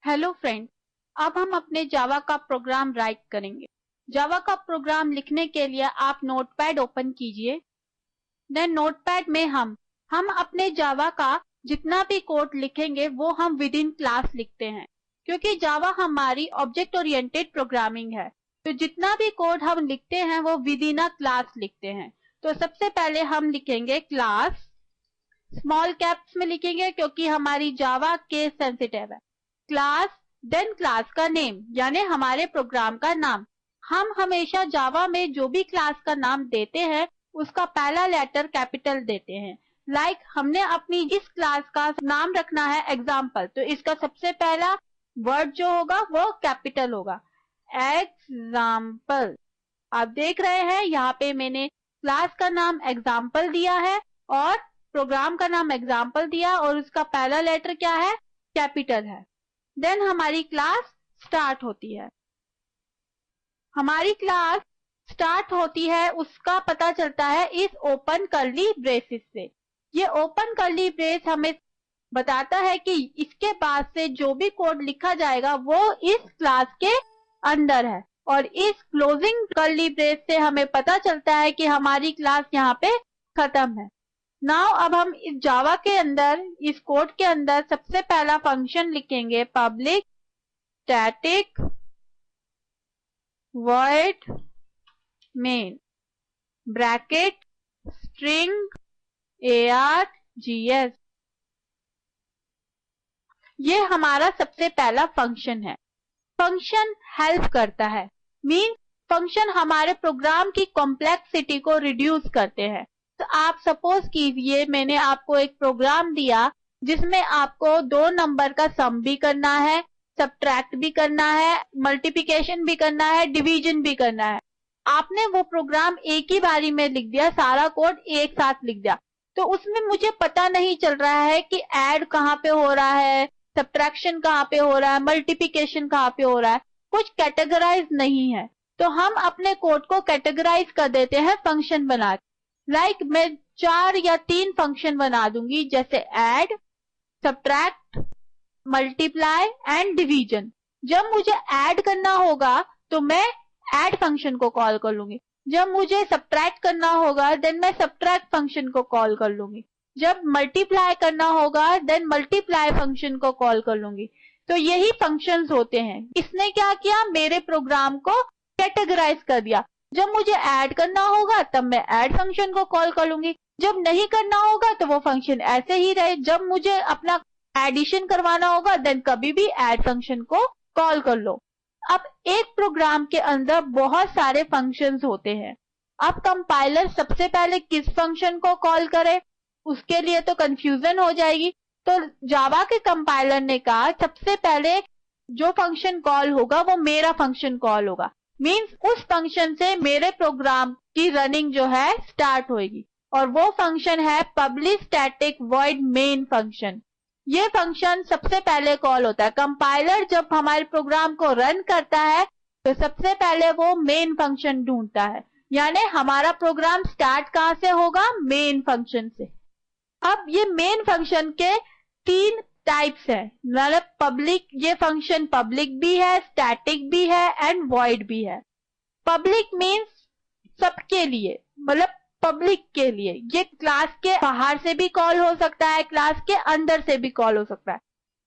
Hello friend, अब हम अपने जावा का प्रोग्राम राइट करेंगे। जावा का प्रोग्राम लिखने के लिए आप नोटपैड ओपन कीजिए। देन नोटपैड में हम अपने जावा का जितना भी कोड लिखेंगे वो हम विद इन क्लास लिखते हैं, क्योंकि जावा हमारी ऑब्जेक्ट ओरिएंटेड प्रोग्रामिंग है। तो जितना भी कोड हम लिखते हैं वो विद इन अ क्लास लिखते हैं। तो सबसे पहले हम लिखेंगे क्लास, स्मॉल कैप्स में लिखेंगे क्योंकि हमारी जावा केस सेंसिटिव है। क्लास, देन क्लास का नेम यानी हमारे प्रोग्राम का नाम। हम हमेशा जावा में जो भी क्लास का नाम देते हैं उसका पहला लेटर कैपिटल देते हैं। लाइक हमने अपनी इस क्लास का नाम रखना है एग्जाम्पल, तो इसका सबसे पहला वर्ड जो होगा वो कैपिटल होगा, एग्जाम्पल। आप देख रहे हैं यहाँ पे मैंने क्लास का नाम एग्जाम्पल दिया है और प्रोग्राम का नाम एग्जाम्पल दिया और उसका पहला लेटर क्या है, कैपिटल है। देन हमारी क्लास स्टार्ट होती है। हमारी क्लास स्टार्ट होती है उसका पता चलता है इस ओपन कर्ली ब्रेसेस से। ये ओपन कर्ली ब्रेस हमें बताता है कि इसके बाद से जो भी कोड लिखा जाएगा वो इस क्लास के अंदर है, और इस क्लोजिंग कर्ली ब्रेस से हमें पता चलता है कि हमारी क्लास यहाँ पे खत्म है। नाउ अब हम इस जावा के अंदर, इस कोड के अंदर सबसे पहला फंक्शन लिखेंगे public static void main bracket string args। ये हमारा सबसे पहला फंक्शन है। फंक्शन हेल्प करता है, मीन फंक्शन हमारे प्रोग्राम की कॉम्प्लेक्सिटी को रिड्यूस करते हैं। तो आप सपोज कीजिए मैंने आपको एक प्रोग्राम दिया जिसमें आपको दो नंबर का सम भी करना है, सब्ट्रैक्ट भी करना है, मल्टीप्लिकेशन भी करना है, डिवीजन भी करना है। आपने वो प्रोग्राम एक ही बारी में लिख दिया, सारा कोड एक साथ लिख दिया, तो उसमें मुझे पता नहीं चल रहा है कि ऐड कहाँ पे हो रहा है, सब्ट्रैक्शन कहाँ पे हो रहा है, मल्टीप्लिकेशन कहाँ पे हो रहा है, कुछ कैटेगराइज नहीं है। तो हम अपने कोड को कैटेगराइज कर देते हैं फंक्शन बना के। लाइक मैं 4 या 3 फंक्शन बना दूंगी, जैसे add, subtract, multiply and division. जब मुझे ऐड करना होगा तो मैं ऐड फंक्शन को कॉल कर लूंगी, जब मुझे सब्ट्रैक्ट करना होगा देन मैं सब्ट्रैक्ट फंक्शन को कॉल कर लूंगी, जब मल्टीप्लाई करना होगा देन मल्टीप्लाई फंक्शन को कॉल कर लूंगी। तो यही फंक्शंस होते हैं। इसने क्या किया, मेरे प्रोग्राम को कैटेगराइज कर दिया। जब मुझे ऐड करना होगा तब मैं ऐड फंक्शन को कॉल कर लूंगी, जब नहीं करना होगा तो वो फंक्शन ऐसे ही रहे। जब मुझे अपना एडिशन करवाना होगा देन कभी भी ऐड फंक्शन को कॉल कर लो। अब एक प्रोग्राम के अंदर बहुत सारे फंक्शंस होते हैं। अब कंपाइलर सबसे पहले किस फंक्शन को कॉल करे, उसके लिए तो कंफ्यूजन हो जाएगी। तो जावा के कंपाइलर ने कहा सबसे पहले जो फंक्शन कॉल होगा वो मेरा फंक्शन कॉल होगा, मींस उस फंक्शन से मेरे प्रोग्राम की रनिंग जो है स्टार्ट होगी, और वो फंक्शन है public static void main function. ये फंक्शन सबसे पहले कॉल होता है। कंपाइलर जब हमारे प्रोग्राम को रन करता है तो सबसे पहले वो मेन फंक्शन ढूंढता है, यानी हमारा प्रोग्राम स्टार्ट कहां से होगा, मेन फंक्शन से। अब ये मेन फंक्शन के 3 टाइप्स है, मतलब पब्लिक, ये फंक्शन पब्लिक भी है, स्टैटिक भी है एंड वॉइड भी है। पब्लिक मीन्स सबके लिए, मतलब पब्लिक के लिए। ये क्लास के बाहर से भी कॉल हो सकता है, क्लास के अंदर से भी कॉल हो सकता है।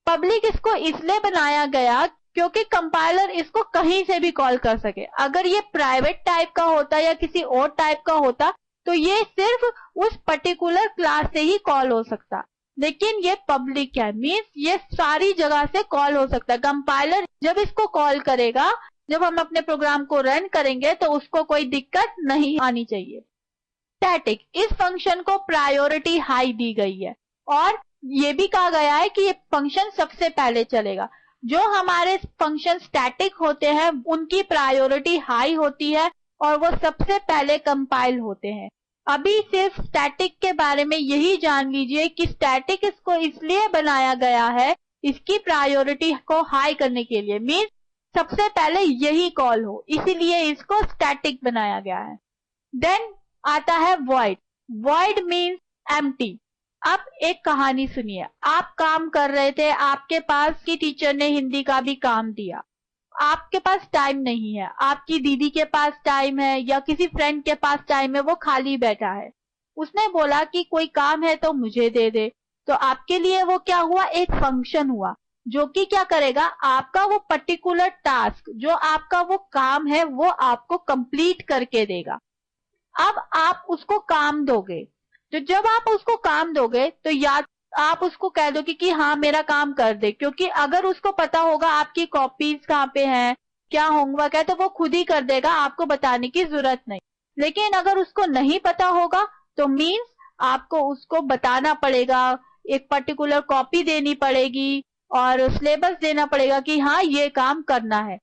पब्लिक इसको इसलिए बनाया गया क्योंकि कंपाइलर इसको कहीं से भी कॉल कर सके। अगर ये प्राइवेट टाइप का होता या किसी और टाइप का होता तो ये सिर्फ उस पर्टिकुलर क्लास से ही कॉल हो सकता, लेकिन ये पब्लिक है, मीन्स ये सारी जगह से कॉल हो सकता है। कंपाइलर जब इसको कॉल करेगा, जब हम अपने प्रोग्राम को रन करेंगे तो उसको कोई दिक्कत नहीं आनी चाहिए। स्टैटिक, इस फंक्शन को प्रायोरिटी हाई दी गई है और ये भी कहा गया है कि ये फंक्शन सबसे पहले चलेगा। जो हमारे फंक्शन स्टैटिक होते हैं उनकी प्रायोरिटी हाई होती है और वो सबसे पहले कंपाइल होते हैं। अभी सिर्फ स्टैटिक के बारे में यही जान लीजिए कि स्टैटिक इसको इसलिए बनाया गया है, इसकी प्रायोरिटी को हाई करने के लिए, मीन्स सबसे पहले यही कॉल हो, इसीलिए इसको स्टैटिक बनाया गया है। देन आता है void। void means empty. अब एक कहानी सुनिए। आप काम कर रहे थे, आपके पास की टीचर ने हिंदी का भी काम दिया, आपके पास टाइम नहीं है, आपकी दीदी के पास टाइम है या किसी फ्रेंड के पास टाइम है, वो खाली बैठा है, उसने बोला कि कोई काम है तो मुझे दे दे। तो आपके लिए वो क्या हुआ, एक फंक्शन हुआ जो कि क्या करेगा, आपका वो पर्टिकुलर टास्क, जो आपका वो काम है, वो आपको कंप्लीट करके देगा। अब आप उसको काम दोगे, तो जब आप उसको काम दोगे तो या आप उसको कह दो कि हाँ मेरा काम कर दे, क्योंकि अगर उसको पता होगा आपकी कॉपीज कहाँ पे हैं, क्या होमवर्क है, तो वो खुद ही कर देगा, आपको बताने की जरूरत नहीं। लेकिन अगर उसको नहीं पता होगा तो मीन्स आपको उसको बताना पड़ेगा, एक पर्टिकुलर कॉपी देनी पड़ेगी और सिलेबस देना पड़ेगा कि हाँ ये काम करना है।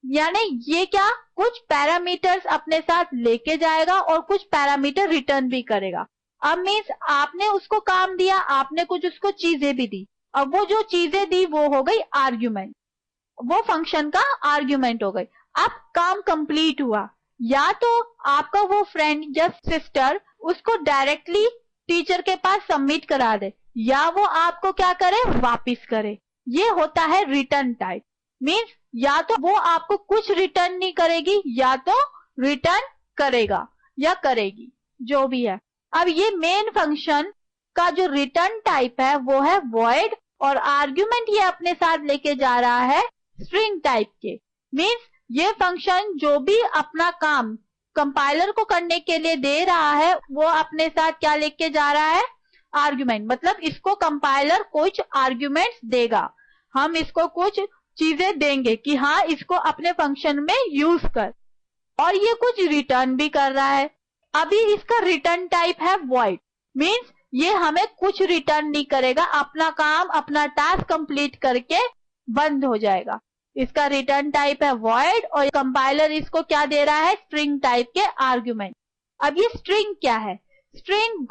यानी ये क्या, कुछ पैरामीटर्स अपने साथ लेके जाएगा और कुछ पैरामीटर रिटर्न भी करेगा। अब मीन्स आपने उसको काम दिया, आपने कुछ उसको चीजें भी दी, अब वो जो चीजें दी वो हो गई आर्ग्यूमेंट, वो फंक्शन का आर्ग्यूमेंट हो गई। अब काम कंप्लीट हुआ, या तो आपका वो फ्रेंड या सिस्टर उसको डायरेक्टली टीचर के पास सबमिट करा दे, या वो आपको क्या करे, वापिस करे। ये होता है रिटर्न टाइप। मीन्स या तो वो आपको कुछ रिटर्न नहीं करेगी या तो रिटर्न करेगा या करेगी, जो भी है। अब ये मेन फंक्शन का जो रिटर्न टाइप है वो है वॉइड, और आर्ग्यूमेंट ये अपने साथ लेके जा रहा है स्ट्रिंग टाइप के। मीन्स ये फंक्शन जो भी अपना काम कंपाइलर को करने के लिए दे रहा है वो अपने साथ क्या लेके जा रहा है, आर्ग्यूमेंट। मतलब इसको कंपाइलर कुछ आर्ग्यूमेंट्स देगा, हम इसको कुछ चीजें देंगे कि हाँ इसको अपने फंक्शन में यूज कर, और ये कुछ रिटर्न भी कर रहा है। अभी इसका रिटर्न टाइप है वॉइड। मीन्स ये हमें कुछ रिटर्न नहीं करेगा, अपना काम अपना टास्क कंप्लीट करके बंद हो जाएगा। इसका रिटर्न टाइप है वॉइड और कंपाइलर इसको क्या दे रहा है, स्ट्रिंग टाइप के आर्ग्यूमेंट। अब ये स्ट्रिंग क्या है, स्ट्रिंग